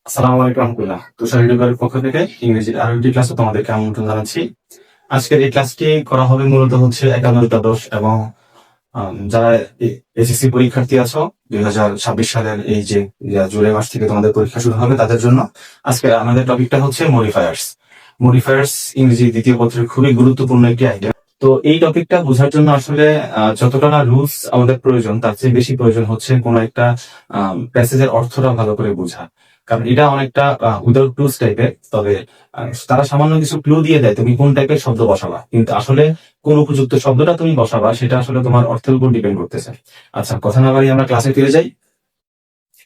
আসসালামু আলাইকুম রহমতুল্লাহ। তুষার এডুকের পক্ষ থেকে ইংরেজির আরো একটি ক্লাসে তোমাদেরকে আমন্ত্রণ জানাচ্ছি। আজকের এই ক্লাসটি করা হবে মূলত হচ্ছে একাদশ দ্বাদশ এবং যারা এসএসসি পরীক্ষার্থী আছো 2026 সালের এই যে জুলাই মাস থেকে তোমাদের পরীক্ষা শুরু হবে তাদের জন্য আজকে আমাদের টপিকটা হচ্ছে মডিফায়ার্স। মডিফায়ার্স ইংরেজি দ্বিতীয় পত্রের খুবই গুরুত্বপূর্ণ একটি আইটেম। তো এই টপিকটা বোঝার জন্য আসলে যতটা না রুলস আমাদের প্রয়োজন তার চেয়ে বেশি প্রয়োজন হচ্ছে কোন একটা প্যাসেজের অর্থটা ভালো করে বোঝা। কারণ এটা অনেকটা উইদাউট ক্লুজ টাইপের, তবে তারা সামান্য কিছু ক্লু দিয়ে দেয় তুমি কোন টাইপের শব্দ বসাবা, কিন্তু আসলে কোন উপযুক্ত শব্দটা তুমি বসাবা সেটা আসলে তোমার অর্থের উপর ডিপেন্ড করতেছে। আচ্ছা, কথা না বাড়িয়ে আমরা ক্লাসে ফিরে যাই।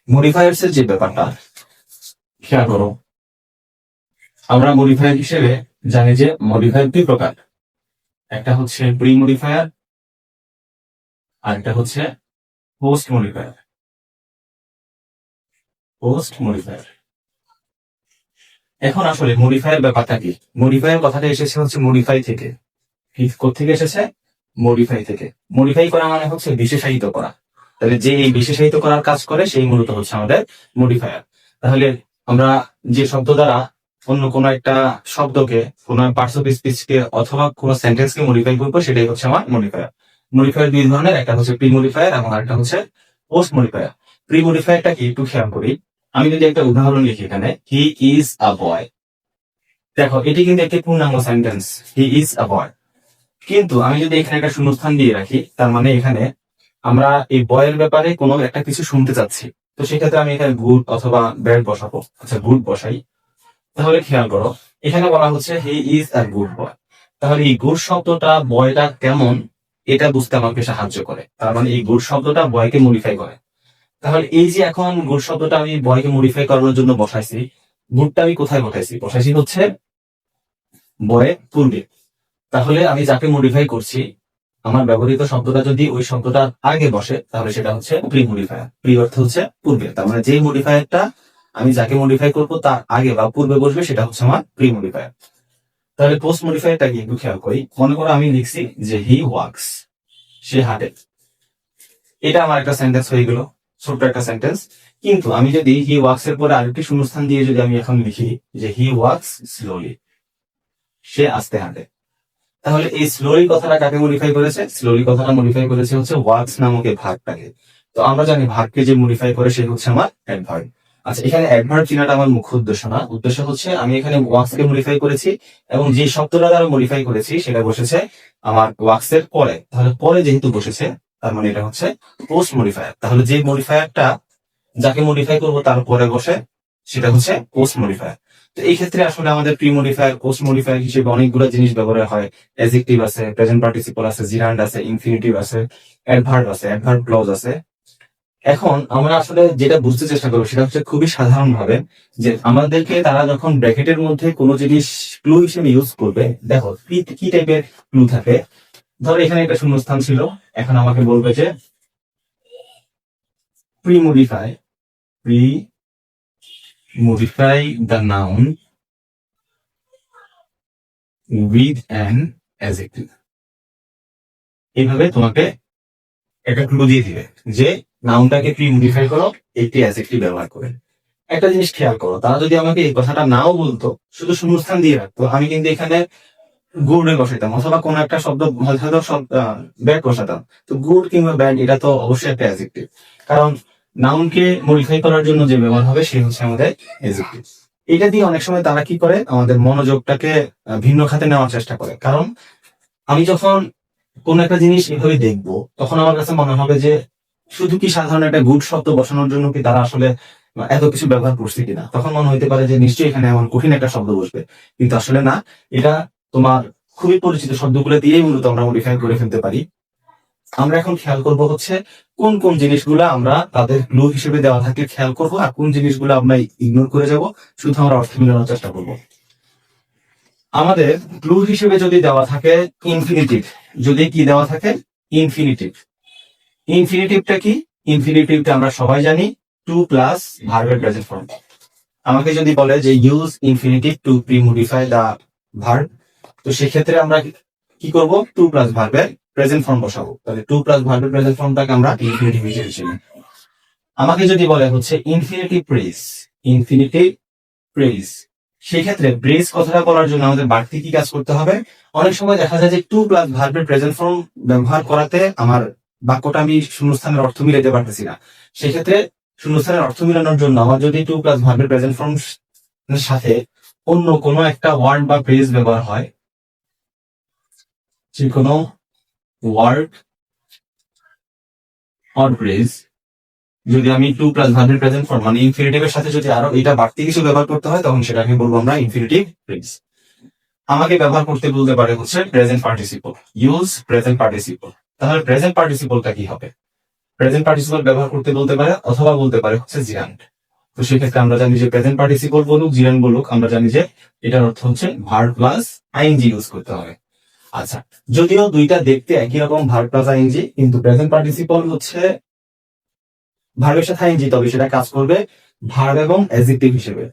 মডিফায়ার্স এর যে ব্যাপারটা খেয়াল করো, আমরা মডিফায়ার হিসেবে জানি যে মডিফায়ার দুই প্রকার। একটা হচ্ছে প্রি মডিফায়ার আর একটা হচ্ছে পোস্ট মডিফায়ার। পোস্ট মডিফায়ার এখন আসলে মডিফায়ার ব্যাপারটা কি? মডিফায়ার কথাটা এসেছে হচ্ছে মডিফাই থেকে। কোথেকে এসেছে? মডিফাই থেকে। মডিফাই করা মানে হচ্ছে বিশেষায়িত করা। তাহলে যে এই বিশেষায়িত করার কাজ করে সেই মূলত হচ্ছে আমাদের মডিফায়ার। তাহলে আমরা যে শব্দ দ্বারা অন্য কোনো একটা শব্দকে, কোনো পার্টস অফ স্পিচকে অথবা কোনো সেন্টেন্সকে মডিফাই করবো সেটাই হচ্ছে আমার মডিফায়ার। মডিফায়ার দুই ধরনের, একটা হচ্ছে প্রি মডিফায়ার এবং আরেকটা হচ্ছে পোস্ট মডিফায়ার। প্রি মডিফায়ারটা কি একটু খেয়াল করি। আমি যদি একটা উদাহরণ লিখি এখানে, হি ইজ আ বয়। দেখো এটি কিন্তু একটি পূর্ণাঙ্গ সেন্টেন্স, হি ইজ আ বয়। কিন্তু আমি যদি এখানে একটা শূন্যস্থান দিয়ে রাখি, তার মানে এখানে আমরা এই বয়ের ব্যাপারে কোনো একটা কিছু শুনতে চাচ্ছি। তো সেক্ষেত্রে আমি এখানে গুড অথবা ব্যাড বসাবো। আচ্ছা, গুড বসাই। তাহলে খেয়াল করো, এখানে বলা হচ্ছে he is a good boy. তাহলে এই গুড শব্দটা বয়টা কেমন এটা বুঝতে আমাকে সাহায্য করে। তার মানে এই গুড শব্দটা বয়কে মডিফাই করে। তাহলে এই যে এখন গুড শব্দটা আমি বয়কে মডিফাই করানোর জন্য বসাইছি, গুডটা আমি কোথায় বসাইছি হচ্ছে বয়ের পূর্বে। তাহলে আমি যাকে মডিফাই করছি, আমার ব্যবহৃত শব্দটা যদি ওই শব্দটার আগে বসে তাহলে সেটা হচ্ছে প্রি মডিফায়ার। প্রি অর্থ হচ্ছে পূর্বে, তার মানে যেই মডিফায়ারটা আমি যাকে মডিফাই করবো তার আগে বা পূর্বে বসবে সেটা হচ্ছে আমার প্রি মডিফায়ার। তাহলে পোস্ট মডিফায়ারটা কি একটু খেয়াল করি। মনে করো আমি লিখছি যে হি ওয়াক্স, সে হাঁটে। এটা আমার একটা সেন্টেন্স হয়ে গেল, ছোট্ট একটা সেন্টেন্স। কিন্তু আমি যদি হি ওয়াক্স এর পরে আরেকটি শূন্যস্থান দিয়ে যদি আমি এখন লিখি যে হি ওয়াক্স স্লোলি, সে আস্তে হাঁটে, তাহলে এই স্লোলি কথাটা কাকে মডিফাই করেছে? স্লোলি কথাটা মডিফাই করেছে হচ্ছে ওয়ার্কস নামক এই ভার্বটাকে। তো আমরা জানি ভার্বকে যে মডিফাই করে সে হচ্ছে আমার অ্যাডভার্ব। আচ্ছা, এখানে অ্যাডভার্ব চিনাটা আমার মুখ্য উদ্দেশ্য না। উদ্দেশ্য হচ্ছে আমি এখানে ওয়ার্কস কে মডিফাই করেছি এবং যে শব্দটা দ্বারা মডিফাই করেছি সেটা বসেছে আমার ওয়ার্কস এর পরে। তাহলে পরে যেহেতু বসেছে তার মানে এটা হচ্ছে পোস্ট মডিফায়ার। তাহলে যে মডিফায়ারটা যাকে মডিফাই করবো তার পরে বসে সেটা হচ্ছে পোস্ট মডিফায়ার। তো এই ক্ষেত্রে আসলে আমাদের প্রি মডিফায়ার, পোস্ট মডিফায়ার হিসেবে অনেকগুলো জিনিস ব্যবহার হয়। অ্যাডজেক্টিভ আছে, প্রেজেন্ট পার্টিসিপল আছে, জিরান্ড আছে, ইনফিনিটিভ আছে, অ্যাডভার্ব আছে, অ্যাডভার্ব ক্লজ আছে। এখন আমরা আসলে যেটা বুঝতে চেষ্টা করবো সেটা হচ্ছে খুবই সাধারণ ভাবে যে আমাদেরকে তারা যখন ব্র্যাকেটের মধ্যে কোনো জিনিস ক্লু হিসেবে ইউজ করবে, দেখো কি টাইপের ক্লু থাকে। ধরো এখানে একটা শূন্যস্থান ছিল, এখন আমাকে বলবে যে pre modify the noun with an adjective। এইভাবে তোমাকে একটা ক্লু দিয়ে দিবে যে নাউনটাকে প্রি মডিফাই করো একটি অ্যাডজেক্টিভ ব্যবহার করে। একটা জিনিস খেয়াল করো, তারা যদি আমাকে এই কথাটা নাও বলতো, শুধু শূন্যস্থান দিয়ে রাখতো, আমি কিন্তু এখানে গুডে বসাইতাম অথবা কোনো একটা শব্দ হয়তো ব্যাড বসাতাম। তো গুড কিংবা ব্যাড এটা তো অবশ্যই একটা অ্যাডজেক্টিভ, কারণ নাউনকে মডিফাই করার জন্য যে ব্যবহার হবে সে হচ্ছে আমাদের অ্যাডজেক্টিভ। এটা দিয়ে অনেক সময় তারা কি করে, আমাদের মনোযোগটাকে ভিন্ন খাতে নেওয়ার চেষ্টা করে। কারণ আমি যখন কোন একটা জিনিস এভাবে দেখবো তখন আমার কাছে মনে হবে যে শুধু কি সাধারণ একটা গুড শব্দ বসানোর জন্য কি তারা আসলে এত কিছু ব্যবহার করছে কিনা, তখন মনে হইতে পারে যে নিশ্চয়ই এখানে এমন কঠিন একটা শব্দ বসবে। কিন্তু আসলে না, এটা তোমার খুবই পরিচিত শব্দগুলো দিয়েই মূলত আমরা মডিফাই করে ফেলতে পারি। আমরা এখন খেয়াল করব হচ্ছে কোন কোন জিনিসগুলো আমরা তাদের ক্লু হিসেবে দেওয়া থাকে খেয়াল করব, আর কোন জিনিসগুলো আমরা ইগনোর করে যাব, শুধু আমরা অর্থ মিলানোর চেষ্টা করব। আমাদের ক্লু হিসেবে যদি দেওয়া থাকে ইনফিনিটিভ, যদি কি দেওয়া থাকে ইনফিনিটিভ। ইনফিনিটিভটা কি? ইনফিনিটিভটা আমরা সবাই জানি টু প্লাস ভার্বের প্রেজেন্ট ফর্ম। আমাকে যদি বলে যে use infinitive to premodify the verb, তো সেক্ষেত্রে আমরা কি করব? টু প্লাস ভার্বের প্রেজেন্ট ফর্ম বসাবো। তাহলে টু প্লাস ভার্বের প্রেজেন্ট ফর্মটাকে আমরা ইনফিনিটিভ হিসেবে চিনি। আমাকে যদি বলে হচ্ছে ইনফিনিটিভ প্রেজ, ইনফিনিটিভ প্রেজ। সেই ক্ষেত্রে প্রেজ কথাটা বলার জন্য আমাদের বাড়তি কি কাজ করতে হবে? অনেক সময় দেখা যায় যে টু প্লাস ভার্বের প্রেজেন্ট ফর্ম ব্যবহার করাতে আমার বাক্যটা আমি শূন্যস্থানের অর্থ মিলাতে পারতেছি না। সেক্ষেত্রে শূন্যস্থানের অর্থ মিলানোর জন্য আমার যদি টু প্লাস ভার্বের প্রেজেন্ট ফর্ম সাথে অন্য কোনো একটা ওয়ার্ড বা প্রেজ ব্যবহার হয়, যে কোনো ওয়ার্ড অর প্রেজ, যদি আমি টু প্লাস ভার্বের প্রেজেন্ট ফর্ম মানে ইনফিনিটিভের সাথে যদি আরো এটা বাড়তি কিছু ব্যবহার করতে হয়, তখন সেটাকে বলবো আমরা ইনফিনিটিভ প্রেজ। আমাকে ব্যবহার করতে বলতে পারে হচ্ছে present participle, use present participle. তাহলে প্রেজেন্ট পার্টিসিপলটা কি হবে? প্রেজেন্ট পার্টিসিপল ব্যবহার করতে বলতে পারে অথবা বলতে পারে হচ্ছে জিরান্ড। তো সেক্ষেত্রে আমরা জানি যে প্রেজেন্ট পার্টিসিপল বলুক জিরান্ড বলুক, আমরা জানি যে এটার অর্থ হচ্ছে ভার্ব প্লাস আইএনজি ইউজ করতে হবে। আচ্ছা, যদিও দুইটা দেখতে একই রকম ভার্ব প্লাস আইএনজি, কিন্তু প্রেজেন্ট পার্টিসিপল হচ্ছে ভার্বের সাথে আইএনজি, তবে সেটা কাজ করবে ভার্ব এবং অ্যাডজেক্টিভ হিসেবে।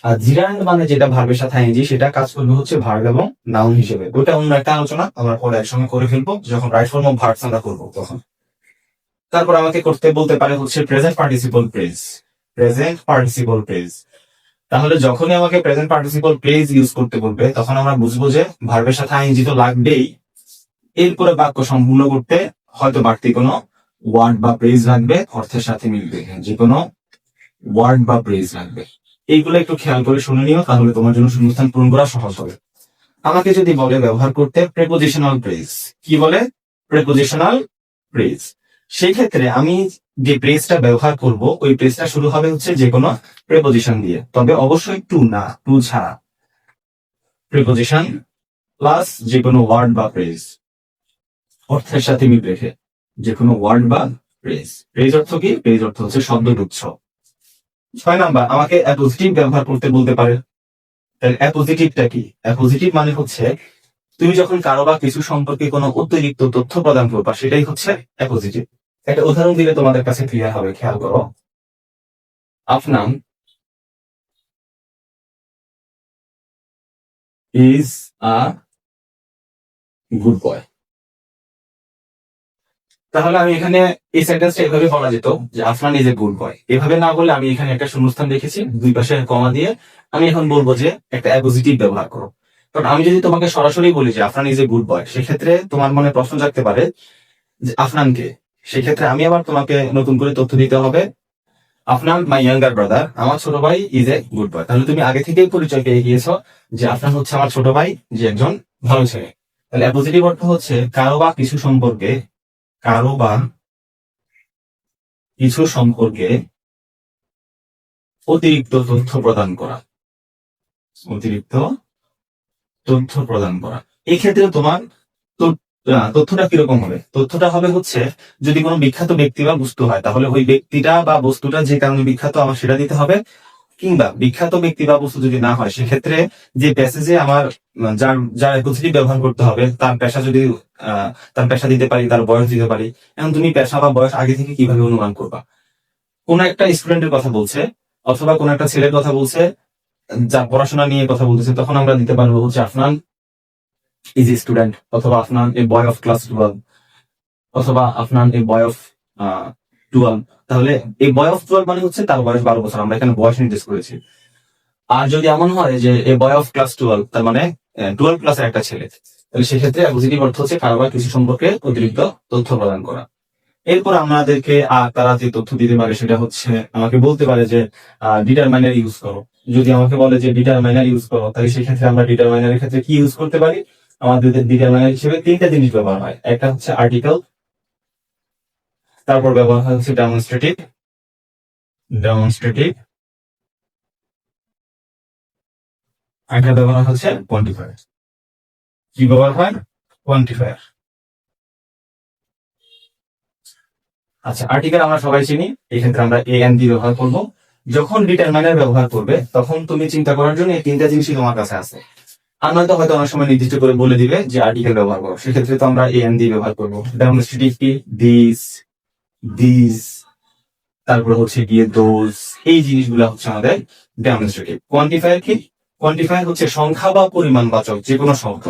আর জিরান্ড মানে যেটা ভার্বের সাথে আইএনজি, সেটা কাজ করবে হচ্ছে ভার্ব এবং নাউন হিসেবে। ওটা অন্য একটা আলোচনা আমরা পরে একসঙ্গে করে ফেলবো যখন রাইট ফর্ম অফ ভার্বস আমরা করবো তখন। তারপর আমাকে করতে বলতে পারে হচ্ছে present participle phrase, present participle phrase. তাহলে যখনই আমাকে প্রেজেন্ট পার্টিসিপল প্রেজ ইউজ করতে বলবে, তখন আমরা বুঝবো যে ভার্বের সাথে আইএনজি তো লাগবেই, এরপরে বাক্য সম্পূর্ণ করতে হয়তো বাড়তি কোনো ওয়ার্ড বা প্রেজ লাগবে, অর্থের সাথে মিলবে, যে কোনো ওয়ার্ড বা প্রেজ লাগবে। এইগুলো একটু খেয়াল করে শুনে নিও, তাহলে তোমার জন্য শূন্যস্থান পূরণ করা সহজ হবে। আমাকে যদি বলে ব্যবহার করতে প্রেপোজিশনাল প্রেজ, কি বলে? Prepositional phrase. সেই ক্ষেত্রে আমি যে প্রেজটা ব্যবহার করব, ওই প্রেজটা শুরু হবে হচ্ছে যে কোনো প্রেপোজিশন দিয়ে, তবে অবশ্যই টু না, টু ছাড়া। প্রেপোজিশন প্লাস যে কোনো ওয়ার্ড বা প্রেজ, অর্থের সাথে মিল রেখে যে কোনো ওয়ার্ড বা প্রেজ। প্রেজ অর্থ কি? প্রেজ অর্থ হচ্ছে শব্দগুচ্ছ। 6 নাম্বার, আমাকে অ্যাপোজিটিভ ব্যবহার করতে বলতে পারে। অ্যাপোজিটিভটা কি? অ্যাপোজিটিভ মানে হচ্ছে তুমি যখন কারো বা কিছু সম্পর্কে কোনো অতিরিক্ত তথ্য প্রদান করবা, সেটাই হচ্ছে অ্যাপোজিটিভ। একটা উদাহরণ দিলে তোমাদের কাছে ক্লিয়ার হবে, খেয়াল করো। Afnan is a good boy. তাহলে আমি এখানে এই সেন্টেন্সটা এভাবে বলা যেত যে Afnan is a good boy. এভাবে না বলে আমি এখানে একটা শূন্যস্থান রেখেছি, দুই পাশে কমা দিয়ে আমি এখন বলবো যে একটা অ্যাপোজিটিভ ব্যবহার করো। কারণ আমি যদি তোমাকে সরাসরি বলি যে Afnan is a good boy, সেক্ষেত্রে তোমার মনে প্রশ্ন জাগতে পারে যে আফনানকে। সেক্ষেত্রে আমি আবার তোমাকে নতুন করে তথ্য দিতে হবে, আফনান মাই ইয়াঙ্গার ব্রাদার, আমার ছোট ভাই ইজ এ গুড বয়। তাহলে তুমি আগে থেকেই পরিচয় পেয়ে গিয়েছো যে আফনান হচ্ছে আমার ছোট ভাই, যে একজন ভালো ছেলে। তাহলে অ্যাপোজিটিভ অর্থ হচ্ছে কারো বা কিছু সম্পর্কে, কারো বা কিছু সম্পর্কে অতিরিক্ত তথ্য প্রদান করা, অতিরিক্ত তথ্য প্রদান করা। এই ক্ষেত্রে তোমার তথ্যটা কিরকম হবে? তথ্যটা হবে হচ্ছে যদি কোনো বিখ্যাত ব্যক্তি বা বস্তু হয়, তাহলে ওই ব্যক্তিটা বা বস্তুটা যে কারণে বিখ্যাত আমার সেটা দিতে হবে। কিংবা বিখ্যাত ব্যক্তি বা বস্তু যদি না হয়, সেক্ষেত্রে যে প্যাসেজে আমার যার যার অ্যাপোজিটিভ ব্যবহার করতে হবে, তার পেশা যদি তার পেশা দিতে পারি, তার বয়স দিতে পারি। এখন তুমি পেশা বা বয়স আগে থেকে কিভাবে অনুমান করবা? কোন একটা স্টুডেন্টের কথা বলছে অথবা কোন একটা ছেলের কথা বলছে, যার পড়াশোনা নিয়ে কথা বলতেছে, তখন আমরা দিতে পারবো হচ্ছে আফনান ইজ এ স্টুডেন্ট, অথবা আফনান এ বয় অফ ক্লাস 12, অথবা আফনান এ বয় অফ 12। তাহলে এই বয় অফ 12 মানে হচ্ছে তার বয়স 12 বছর, আমরা এখানে বয়স নির্দেশ করেছি। আর যদি এমন হয় যে এ বয় অফ ক্লাস 12, তার মানে 12 ক্লাসের একটা ছেলে, তাহলে সেক্ষেত্রে পজিটিভ অর্থ হচ্ছে কারো বা কিছু সম্পর্কে অতিরিক্ত তথ্য প্রদান করা। এরপর আমাদেরকে তারা যে তথ্য দিতে পারে সেটা হচ্ছে আমাকে বলতে পারে যে ডিটারমাইনার ইউজ করো। যদি আমাকে বলে যে ডিটারমাইনার ইউজ করো, তাহলে সেক্ষেত্রে আমরা ডিটারমাইনারের ক্ষেত্রে কি ইউজ করতে পারি? আমাদের ডিটারমাইনার হিসেবে তিনটা জিনিস ব্যবহার হয়। একটা হচ্ছে আর্টিকেল, তারপর ব্যবহার হয় হচ্ছে ডেমনস্ট্রেটিভ, ডেমনস্ট্রেটিভ, একটা ব্যবহার হচ্ছে কোয়ান্টিফায়ার। কি ব্যবহার হয়? কোয়ান্টিফায়ার। আচ্ছা, আর্টিকেল আমরা সবাই চিনি, এই ক্ষেত্রে আমরা এ এন দিয়ে ব্যবহার করব। যখন ডিটারমাইনার ব্যবহার করবে, তখন তুমি চিন্তা করার জন্য এই তিনটা জিনিসই তোমার কাছে আছে। আর নয়তো হয়তো অনেক সময় নির্দিষ্ট করে বলে দিবে যে আর্টিকেল ব্যবহার করো, সেক্ষেত্রে তো আমরা এ এন দিয়ে ব্যবহার করবো। ডেমনস্ট্রেটিভ কি? দিস, দিস, তারপরে হচ্ছে গিয়ে দোজ, এই জিনিসগুলো হচ্ছে আমাদের ডেমনস্ট্রেটিভ। কোয়ান্টিফায়ার কি? কোয়ান্টিফায়ার হচ্ছে সংখ্যা বা পরিমাণ বাচক যে কোনো শব্দ,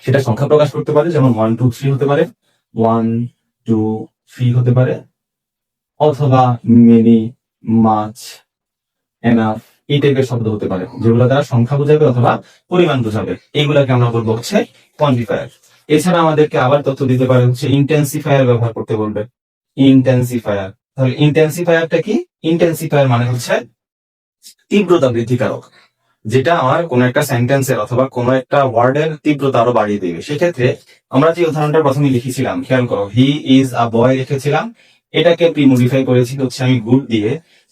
সেটা সংখ্যা প্রকাশ করতে পারে, যেমন 1 2 3 হতে পারে, 1 2 3 হতে পারে, অথবা মেনি, মাচ, এনাফ, এই টাইপের শব্দ হতে পারে, যেগুলো দ্বারা সংখ্যা বোঝাবে অথবা পরিমাণ বোঝাবে, এইগুলাকে আমরা বলবো হচ্ছে কোয়ান্টিফায়ার। এছাড়া আমাদেরকে আবার তথ্য দিতে পারে হচ্ছে ইন্টেন্সিফায়ার ব্যবহার করতে বলবে। ইন্টেন্সিফায়ার, তাহলে ইন্টেন্সিফায়ারটা কি? ইন্টেন্সিফায়ার মানে হচ্ছে তীব্রতা বৃদ্ধিকারক, যেটা আমার কোন একটা সেন্টেন্সের অথবা কোন একটা ওয়ার্ডের তীব্রতা আরো বাড়িয়ে দেবে। সেক্ষেত্রে আমরা যে উদাহরণটা প্রথমে লিখেছিলাম, খেয়াল করো, হি ইজ আ বয় লিখেছিলাম, এটাকে প্রিমোডিফাই করেছি হচ্ছে আমি গুড দিয়ে।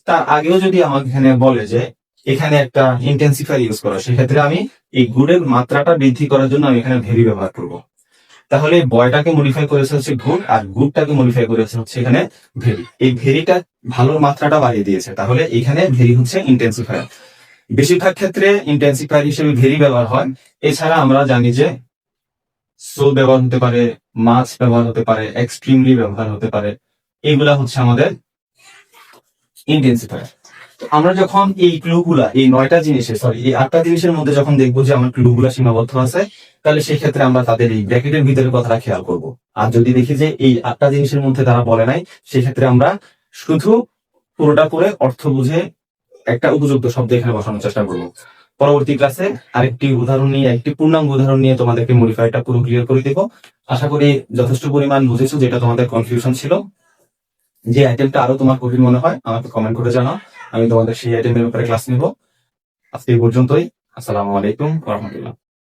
তার আগেও যদি আমাকে এখানে বলে যে এখানে একটা ইন্টেন্সিফায়ার ইউজ করো, সেক্ষেত্রে আমি এই গুডের মাত্রাটা বৃদ্ধি করার জন্য আমি এখানে ভেরি ব্যবহার করব। তাহলে বয়টাকে মডিফাই করেছে হচ্ছে গুড, আর গুডটাকে মডিফাই করেছে হচ্ছে এখানে ভেরি। এই ভেরিটা ভালোর মাত্রাটা বাড়িয়ে দিয়েছে, তাহলে এখানে ভেরি হচ্ছে ইন্টেন্সিফায়ার। বেশিরভাগ ক্ষেত্রে ইন্টেন্সিফায়ার হিসেবে ভেরি ব্যবহার হয়। এছাড়া আমরা জানি যে সো ব্যবহার হতে পারে, মাছ ব্যবহার হতে পারে, এক্সট্রিমলি ব্যবহার হতে পারে, এইগুলা হচ্ছে আমাদের ইন্টেন্সিফায়ার। আমরা যখন এই ক্লুগুলা, এই 9টা জিনিসের, সরি এই 8টা জিনিসের মধ্যে যখন দেখবো যে আমার ক্লুগুলা সীমাবদ্ধ আছে, তাহলে সেই ক্ষেত্রে আমরা তাদের এই ব্র্যাকেটের ভিতরে কথাটা খেয়াল করব। আর যদি দেখি যে এই 8টা জিনিসের মধ্যে তারা বলে নাই, সেই ক্ষেত্রে আমরা শুধু পুরোটা করে অর্থ বুঝে একটা উপযুক্ত শব্দ এখানে বসানোর চেষ্টা করবো। পরবর্তী ক্লাসে আরেকটি উদাহরণ নিয়ে, একটি পূর্ণাঙ্গ উদাহরণ নিয়ে তোমাদেরকে মডিফায়ারটা পুরো ক্লিয়ার করে দেবো। আশা করি যথেষ্ট পরিমাণ বুঝেছো, যেটা তোমাদের কনফিউশন ছিল। যে আইটেমটা আরো তোমার কঠিন মনে হয় আমাকে কমেন্ট করে জানাও, আমি তোমাদের সেই আইটেমের ব্যাপারে ক্লাস নিব। আজকে এই পর্যন্তই। আসসালামু আলাইকুম ওয়া রাহমাতুল্লাহ।